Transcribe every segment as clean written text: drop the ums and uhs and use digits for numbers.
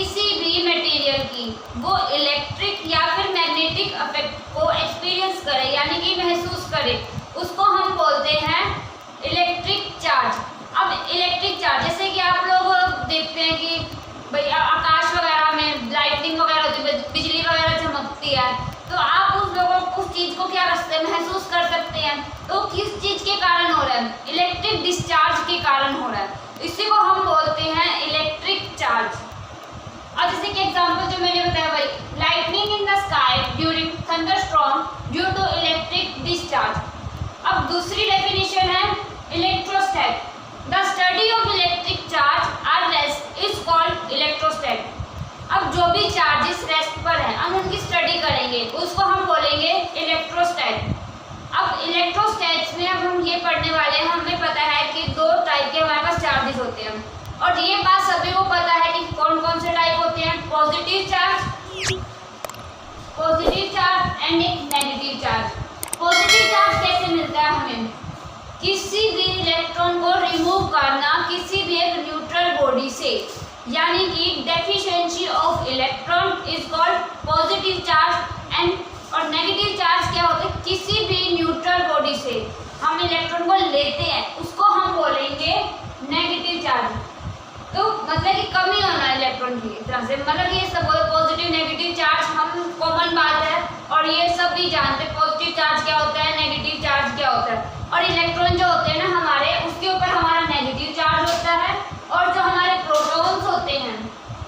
किसी भी मटेरियल की वो इलेक्ट्रिक या फिर मैग्नेटिक इफेक्ट को एक्सपीरियंस करे यानी कि महसूस करे, उसको हम बोलते हैं इलेक्ट्रिक चार्ज। अब इलेक्ट्रिक चार्ज जैसे कि आप लोग देखते हैं कि भाई आकाश वगैरह में लाइटनिंग वगैरह होती है, बिजली वगैरह चमकती है, तो आप उस लोगों उस चीज को क्या रखते हैं, महसूस कर सकते हैं। तो किस चीज के कारण हो रहा है, इलेक्ट्रिक डिस्चार्ज के कारण हो रहा है, इसी को हम बोलते हैं इलेक्ट्रिक चार्ज। और जैसे कि एग्जांपल जो मैंने बताया भाई, lightning in the sky during thunderstorm due to electric discharge. अब दूसरी डेफिनेशन है electrostat, the study of electric charge are rest is called electrostat. अब जो भी चार्जेस रेस्ट पर हैं हम उनकी स्टडी करेंगे, उसको हम बोलेंगे इलेक्ट्रोस्टैट। अब इलेक्ट्रोस्टैट्स में अब हम ये पढ़ने वाले हैं, हमें पता है कि दो टाइप के हमारे पास चार्जेस होते हैं, और ये बात सभी को पता है कि कौन कौन से टाइप होते हैं, पॉजिटिव चार्ज एंड एक नेगेटिव चार्ज। पॉजिटिव चार्ज कैसे मिलता है हमें, किसी भी इलेक्ट्रॉन को रिमूव करना किसी भी एक न्यूट्रल बॉडी से, यानी कि deficiency of electron is called positive charge. And और नेगेटिव चार्ज क्या होता है, किसी भी न्यूट्रल बॉडी से हम इलेक्ट्रॉन को लेते हैं उसको हम बोलेंगे नेगेटिव चार्ज। तो मतलब कि कमी होना इलेक्ट्रॉन की तरह से, मतलब ये सब पॉजिटिव नेगेटिव चार्ज हम कॉमन बात है, और ये सब भी जानते हैं पॉजिटिव चार्ज क्या होता है, नेगेटिव चार्ज क्या होता है। और इलेक्ट्रॉन जो होते हैं ना हमारे, उसके ऊपर हमारा नेगेटिव चार्ज होता है, और जो हमारे प्रोटॉन्स होते हैं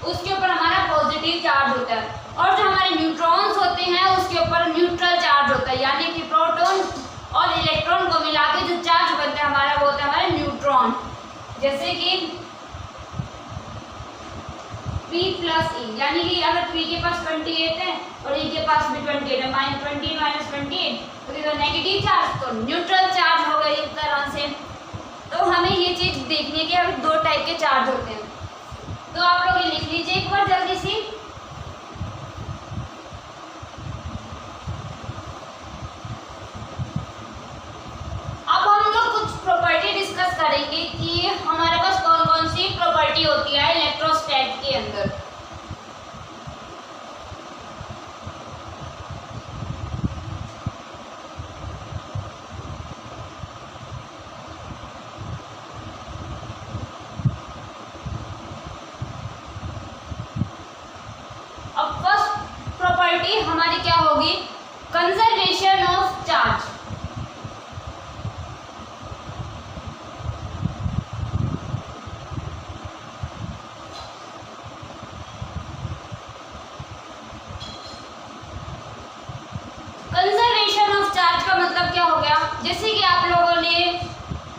उसके ऊपर हमारा पॉजिटिव चार्ज होता है, और जो हमारे न्यूट्रॉन्स होते हैं उसके ऊपर न्यूट्रल चार्ज होता है, यानी कि प्रोटॉन और इलेक्ट्रॉन को मिला के जो चार्ज बनता है हमारा वो होता है हमारा न्यूट्रॉन। जैसे कि P प्लस E, यानी कि अगर P के पास 28 है और E के पास भी 28 है, -20 - 28, तो नेगेटिव चार्ज तो न्यूट्रल चार्ज हो गई एक तरह से। तो हमें ये चीज देखनी है कि अभी दो टाइप के चार्ज होते हैं, तो आप लोग ये लिख लीजिए एक बार जल्दी सी। अब हम लोग कुछ प्रॉपर्टी डिस्कस करेंगे कि हमारे पास कौन कौन सी प्रॉपर्टी होती है इलेक्ट्रोस्टैट के अंदर। अब फर्स्ट प्रॉपर्टी हमारी क्या होगी, conservation of charge. Conservation of charge का मतलब क्या हो गया, जैसे कि आप लोगों ने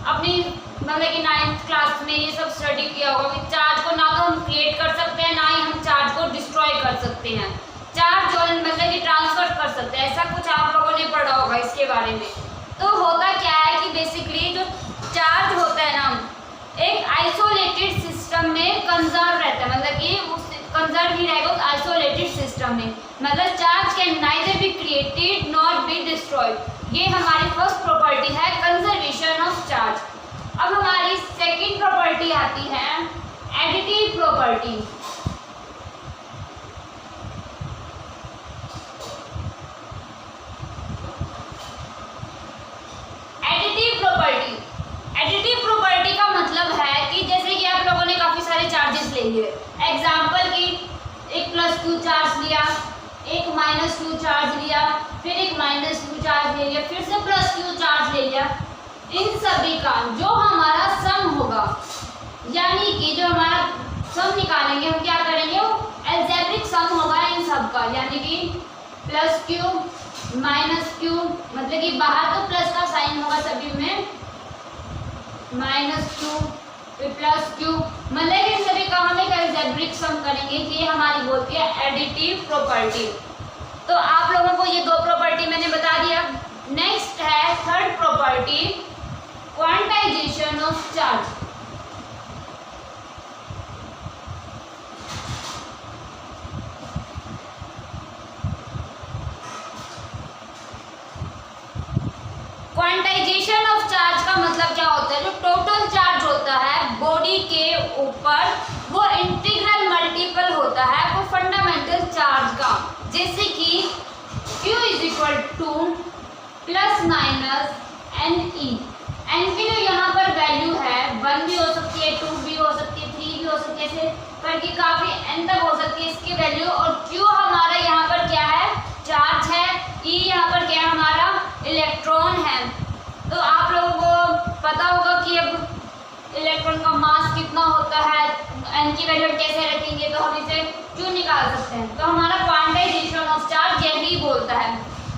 अपनी मतलब कि 9th क्लास में ये सब स्टडी किया होगा कि चार्ज को ना तो हम क्रिएट कर सकते हैं, ना ही हम चार्ज को डिस्ट्रॉय कर सकते हैं, चार्ज जो मतलब कि ट्रांसफर कर सकते हैं, ऐसा कुछ आप लोगों ने पढ़ा होगा इसके बारे में। तो होता क्या है कि बेसिकली जो चार्ज होता है ना, एक आइसोलेटेड सिस्टम में कंजर्व रहता है, मतलब कि कंजर्व ही रहेगा उस आइसोलेटेड सिस्टम में, मतलब charge can neither be created not be destroyed. ये हमारी फर्स्ट प्रॉपर्टी है कंजर्वेशन ऑफ चार्ज। अब हमारी सेकंड प्रॉपर्टी आती है एडिटिव प्रॉपर्टी। एडिटिव प्रॉपर्टी का मतलब है कि जैसे कि आप लोगों ने काफी सारे चार्जेस ले लिए, एग्जांपल की एक +2 चार्ज लिया, एक -2 चार्ज लिया, फिर एक -2 चार्ज ले लिया, फिर से +2 चार्ज ले लिया। इन सभी का जो हमारा सम होगा, यानी कि जो हमारा सम निकालेंगे हम क्या करेंगे, वो अलजेब्रिक सम होगा इन सब का, यानी कि +q -q, मतलब कि बाहर तो प्लस का साइन होगा सभी में, -q फिर +q, मतलब इन सभी का हम एक अलजेब्रिक सम करेंगे, ये हमारी बोलती है एडिटिव प्रॉपर्टी। तो आप लोगों को ये दो प्रॉपर्टी मैंने बता दिया। नेक्स्ट है third property, quantization of charge. Quantization of charge का मतलब क्या होता है, जो टोटल चार्ज होता है बॉडी के ऊपर वो इंटीग्रल मल्टीपल होता जैसे कि Q is equal to plus minus n e. N की जो यहाँ पर वैल्यू है 1 भी हो सकती है, 2 भी हो सकती है, 3 भी हो सकती है, ऐसे करके काफी एन तक हो सकती है इसकी वैल्यू। और Q हमारा यहाँ पर क्या है, चार्ज है। E यहाँ पर क्या है, हमारा इलेक्ट्रॉन है। तो आप लोगों को पता होगा कि अब इलेक्ट्रॉन का मास कितना होता है, एन की वैल्यू कैसे रखेंगे, तो हम इसे क्यों निकाल सकते हैं। तो हमारा क्वांटाइजेशन ऑफ चार्ज यही बोलता है।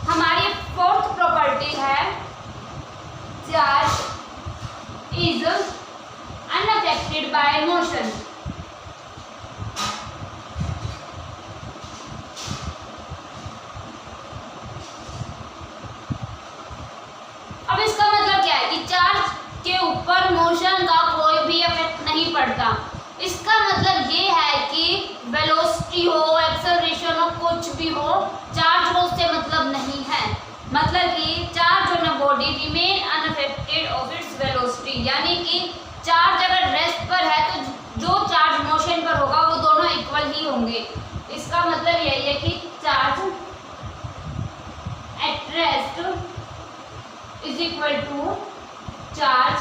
हमारी फोर्थ प्रॉपर्टी है charge is unaffected bye motion. अब इसका मतलब क्या है कि चार्ज के ऊपर मोशन का कोई भी इफेक्ट नहीं पड़ता। इसका मतलब ये है कि वेलोसिटी हो, एक्सेलरेशन हो, कुछ भी हो, चार्ज को उससे मतलब नहीं है। मतलब कि charge on a body remain unaffected of its velocity, यानी कि चार्ज अगर रेस्ट पर है तो जो चार्ज मोशन पर होगा वो दोनों इक्वल ही होंगे। इसका मतलब यही है कि charge at rest is equal to charge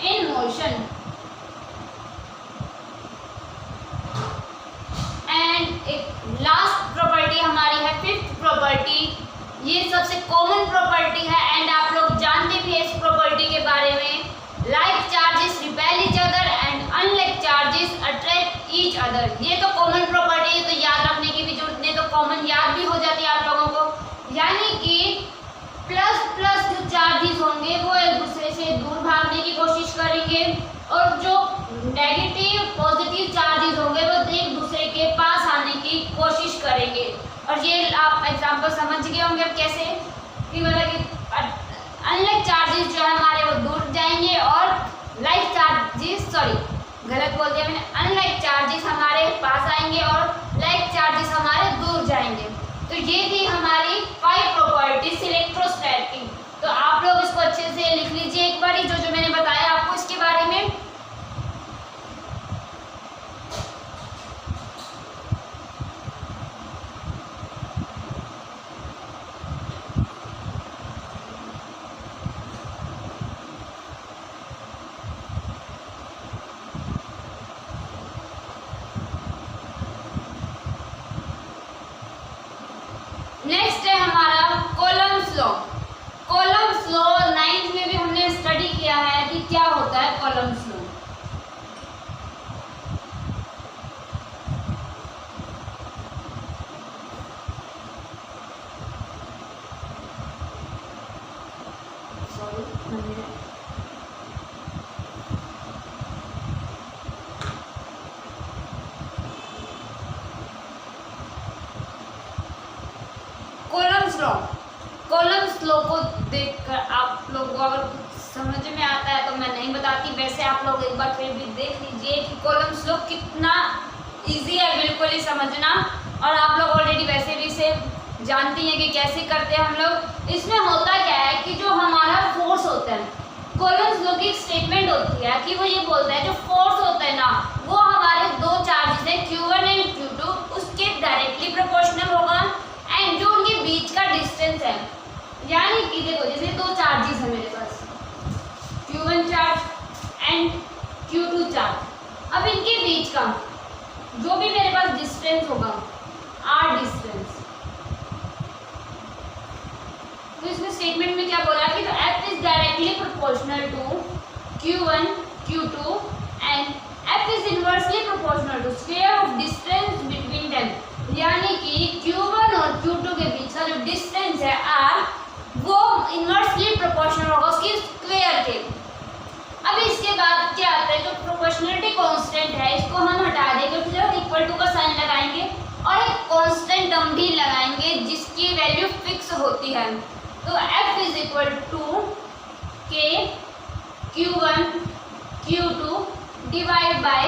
in motion. And एक लास्ट प्रॉपर्टी हमारी है फिफ्थ प्रॉपर्टी। ये सबसे कॉमन प्रॉपर्टी है एंड आप लोग जानते भी हैं इस प्रॉपर्टी के बारे में। Like charges repel each other and unlike charges attract each other. ये तो कॉमन प्रॉपर्टी है, तो याद रखने की भी जरूरत नहीं, तो कॉमन याद भी हो जाती है आप लोगों को। यानी कि प्लस प्लस जो चार्जेस होंगे वो एक दूसरे से दूर भागने की कोशिश करेंगे और जो नेगेटिव पॉजिटिव चार्जेस होंगे वो एक दूसरे के पास आने की कोशिश करेंगे। और ये आप एग्जांपल समझ गए होंगे अब कैसे, कि मतलब कि अनलाइक चार्जेस जो है हमारे वो दूर जाएंगे और लाइक चार्जेस, सॉरी गलत बोल दिया मैंने, अनलाइक चार्जेस हमारे पास आएंगे और लाइक चार्जेस हमारे दूर जाएंगे। तो ये थी हमारी 5 प्रॉपर्टीज इलेक्ट्रोस्टैट की। तो आप लोग इसको अच्छे से लिख लीजिए एक बार, जो मैंने बताया आपको इसके बारे में। नेक्स्ट है हमारा columns law. Columns law 9th में भी हमने स्टडी किया है कि क्या होता है कॉलम्स लॉ। कॉलम्स लॉ को देखकर आप लोगों को अगर कुछ समझ में आता है तो मैं नहीं बताती, वैसे आप लोग एक बार फिर भी देख लीजिए कि कॉलम्स लॉ कितना इजी है बिल्कुल ही समझना। और आप लोग ऑलरेडी वैसे भी इसे जानती हैं कि कैसे करते हैं हम लोग। इसमें होता क्या है कि जो हमारा फोर्स होता है, कॉलम्स लॉ की स्टेटमेंट होती है कि वो ये बोलता है जो फोर्स होता है ना वो हमारे दो चार्जेस हैं Q1 एंड Q2, उसके डायरेक्टली प्रोपोर्शनल होगा एंड जो उनके बीच का डिस्टेंस है, यानी कि देखो जैसे दो चार्जेस है मेरे पास Q1 charge and Q2 charge. अब इनके बीच का जो भी मेरे पास डिस्टेंस होगा R डिस्टेंस, तो इसमें स्टेटमेंट में क्या बोला कि तो F is directly proportional to Q1 Q2 and F is inversely proportional to square of distance between them, यानी कि Q1 और Q2 के बीच का जो डिस्टेंस है R वो इनवर्सली प्रोपोर्शनल होगा उसकी स्क्वायर के। अब इसके बाद क्या आता है, जो प्रोपोर्शनलिटी कांस्टेंट है इसको हम हटा देंगे, फिर इक्वल टू का साइन लगाएंगे और एक कांस्टेंट टर्म भी लगाएंगे जिसकी वैल्यू फिक्स होती है। तो F is equal to K Q1 Q2 divide by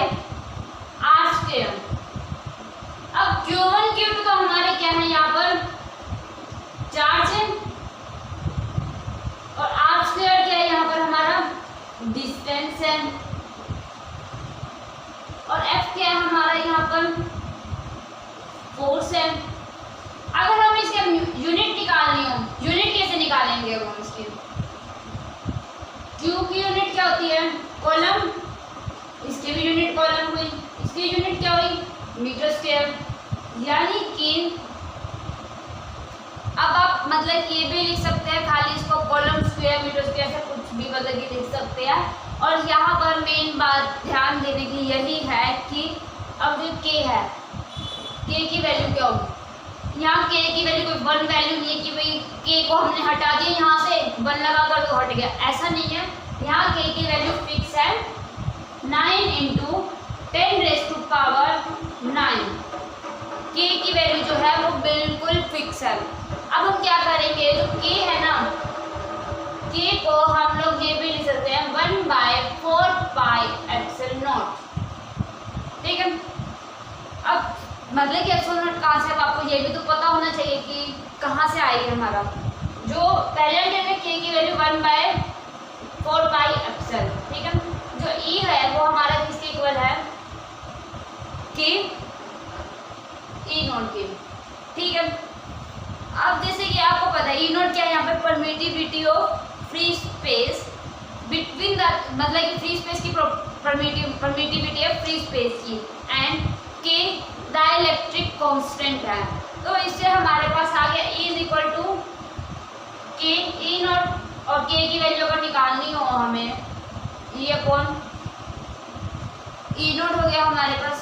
R square. अब Q1 Q2 तो हमारे क्या है यहाँ पर चार्ज है और R स्क्वायर क्या है यहाँ पर हमारा डिस्टेंस है और F क्या है हमारा यहाँ पर फोर्स है। कॉलम, इसकी भी यूनिट कॉलम हुई, इसकी यूनिट क्या हुई मीटर स्क्वायर। यानी कि अब आप मतलब ये भी लिख सकते हैं, खाली इसको कॉलम स्क्वायर मीटर स्क्वायर से कुछ भी मतलब कि लिख सकते हैं। और यहाँ पर मेन बात ध्यान देने की यही है कि अब जो k है, k की वैल्यू क्या होगी। यहाँ k की वैल्यू कोई वन वैल्यू नहीं है कि भाई k को हमने हटा दिया यहाँ से वन लगा कर तो हट गया, ऐसा नहीं है। यहाँ k की वैल्यू फिक्स है 9 इंटू 10⁻⁹। k की वैल्यू जो है वो बिल्कुल फिक्स है। अब हम क्या करेंगे, जो k है ना, k को हम लोग ये भी लिख सकते हैं 1/4πε0। ठीक है। अब मतलब कि ε0 कहाँ से, अब आपको ये भी तो पता होना चाहिए कि कहाँ से आई है हमारा। जो पहले हम k की वैल्यू 1/4πε। ठीक है। जो e है वो हमारा किसके इक्वल है k E0 के। ठीक है। अब जैसे कि आपको पता है E0 क्या है, यहाँ पे permittivity of free space between the, मतलब कि फ्री स्पेस की परमिटिविटी है फ्री स्पेस की, एंड k डाइलेक्ट्रिक कांस्टेंट है। तो इससे हमारे पास आ गया E equal to k E0, और k की वैल्यू अगर निकालनी हो हमें E अपॉन E0 हो गया हमारे पास।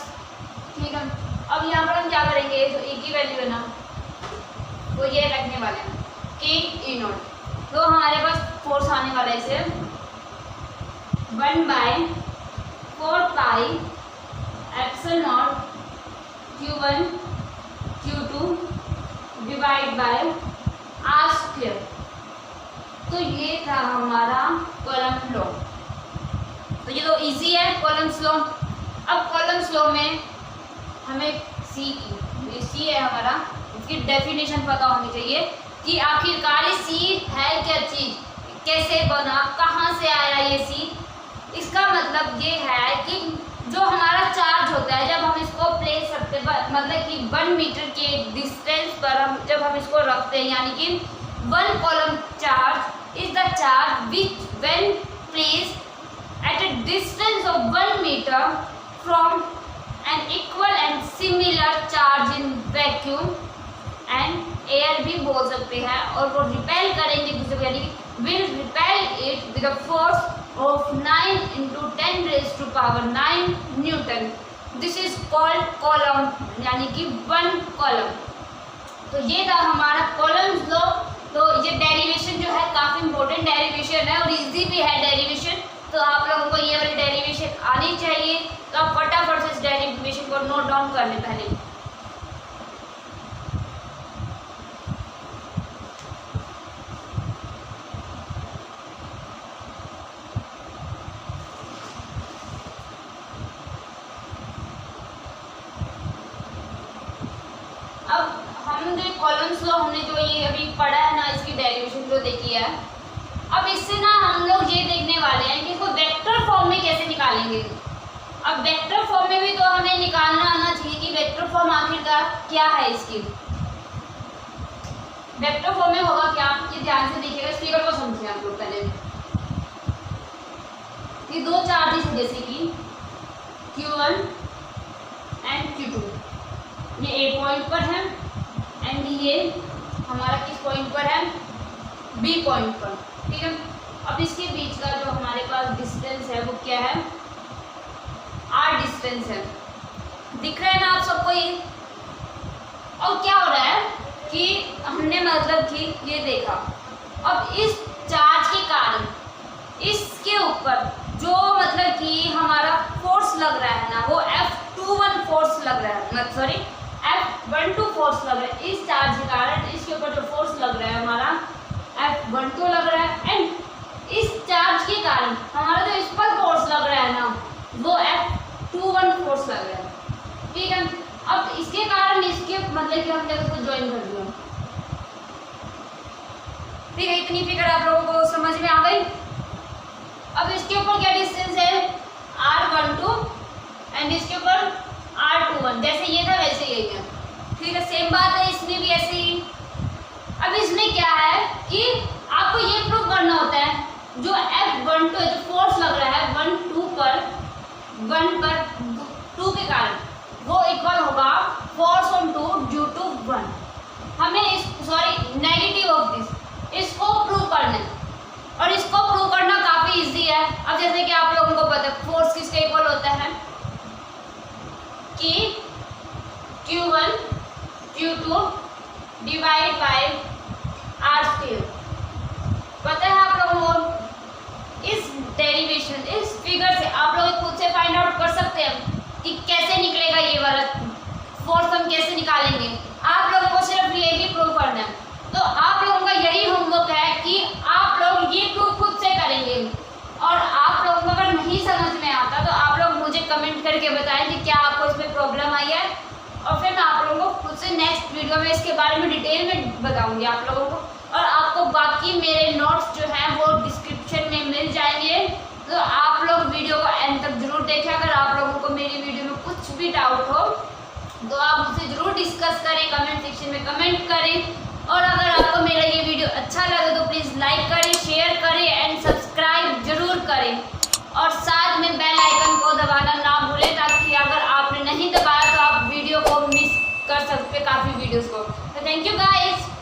ठीक है। अब यहाँ पर हम क्या करेंगे, जो E की वैल्यू है ना वो ये रखने वाले हैं k E0। तो हमारे पास फोर्स आने वाला है इसे 1/4πε0 Q1 Q2 divide bye r²। तो ये था हमारा कॉलम लॉ। तो ये तो इजी है कॉलम्स लॉ। अब कॉलम्स लॉ में हमें सी की, ये सी है हमारा, इसकी डेफिनेशन पता होनी चाहिए कि आखिरकार ये सी है क्या चीज़, कैसे बना, कहाँ से आया ये सी। इसका मतलब ये है कि जो हमारा चार्ज होता है, जब हम इसको प्लेस रखते हैं, मतलब कि 1 मीटर के डिस्टेंस पर हम जब हम इसको रखते हैं, यानी कि 1 coulomb charge is the charge which when placed at a distance of 1 metre from an equal and similar charge in vacuum and air भी बोल सकते हैं, और वो रिपेल करेंगे दूसरे, यानी will repel it with a force of 9 into 10⁻⁹ Newton. This is called column, यानी कि 1 कॉलम। तो ये था हमारा कॉलम्स लॉ। तो ये डेरिवेशन जो है काफ़ी इंपॉर्टेंट डेरिवेशन है और इजी भी है डेरिवेशन। तो आप लोगों को ये वाली डेरिवेशन आनी चाहिए। तो आप फटाफट से इस डेरिवेशन को नोट डाउन कर लें पहले। कॉलम्स लॉ हमने जो ये अभी पढ़ा है ना, इसकी डेरिवेशन जो देखी है, अब इससे ना हम लोग ये देखने वाले हैं कि इसको वेक्टर फॉर्म में कैसे निकालेंगे। अब वेक्टर फॉर्म में भी तो हमें निकालना आना चाहिए कि वेक्टर फॉर्म आखिरकार क्या है इसकी। वेक्टर फॉर्म में होगा क्या, ये ध्यान से देखिएगा, इस फिगर को समझिए आप लोग पहले। ये दो चार्जेस हैं जैसे कि Q1 एंड Q2, ये A पॉइंट पर है एंड ये हमारा किस पॉइंट पर है, बी पॉइंट पर। ठीक है। अब इसके बीच का जो हमारे पास डिस्टेंस है वो क्या है, r डिस्टेंस है। दिख रहा है ना आप सबको ये। और क्या हो रहा है कि हमने मतलब कि ये देखा, अब इस चार्ज के कारण इसके ऊपर जो मतलब कि हमारा फोर्स लग रहा है ना, वो F21 फोर्स लग रहा है, सॉरी F12 फोर्स लग रहा है। इस चार्ज के कारण इसके ऊपर जो फोर्स लग रहा है हमारा F12 लग रहा है, एंड इस चार्ज के कारण हमारा जो इस पर फोर्स लग रहा है ना, वो F21 फोर्स लग रहा है। ठीक है। अब इसके कारण इसके मतलब कि हमने उसको ज्वाइन कर दिया। ठीक है, इतनी फिगर आप लोगों को समझ में आ गई। अब इसके ऊपर क्या डिस्टेंस है, R12 एंड इसके ऊपर R21, जैसे ये था वैसे यही है। ठीक है, सेम बात है इसमें भी ऐसे ही। अब इसमें क्या है कि आपको ये प्रूव करना होता है जो F12 जो फोर्स लग रहा है 1 2 पर 2 के कारण वो इक्वल होगा फोर्स ऑन 2 ड्यू टू 1। हमें नेगेटिव ऑफ दिस इसको प्रूव करना है, और इसको प्रूव करना काफी इजी है। अब जैसे कि आप लोगों को पता है फोर्स किसके इक्वल होता है कि Q1 Q2 divide bye R²। पता है आप लोगों को? इस डेरिवेशन, इस फिगर से आप लोग खुद से फाइंड आउट कर सकते हैं कि कैसे निकलेगा ये वाला फोर्स, हम कैसे निकालेंगे। आप लोगों को सिर्फ यही प्रूव करना है। तो आप लोगों का यही होमवर्क है कि आप लोग ये प्रूव खुद से करेंगे। और आप लोगों को अगर नहीं समझ में आता तो आप लोग मुझे कमेंट करके बताएं कि क्या आपको इसमें प्रॉब्लम आई है, और फिर मैं आप लोगों को खुद से नेक्स्ट वीडियो में इसके बारे में डिटेल में बताऊंगी आप लोगों को। और आपको बाकी मेरे नोट्स जो हैं वो डिस्क्रिप्शन में मिल जाएंगे, तो आप लोग वीडियो को एंड तक जरूर देखें। अगर आप लोगों को मेरी वीडियो में कुछ भी डाउट हो तो आप मुझसे जरूर डिस्कस करें, कमेंट सेक्शन में कमेंट करें। और अगर आपको मेरा ये वीडियो अच्छा लगे तो प्लीज़ लाइक करें, शेयर करें एंड सब्सक्राइब जरूर करें, और साथ में बेल आइकन को दबाना ना भूलें, ताकि अगर आपने नहीं दबाया तो आप वीडियो को मिस कर सकते काफ़ी वीडियोस को। तो थैंक यू गाइस।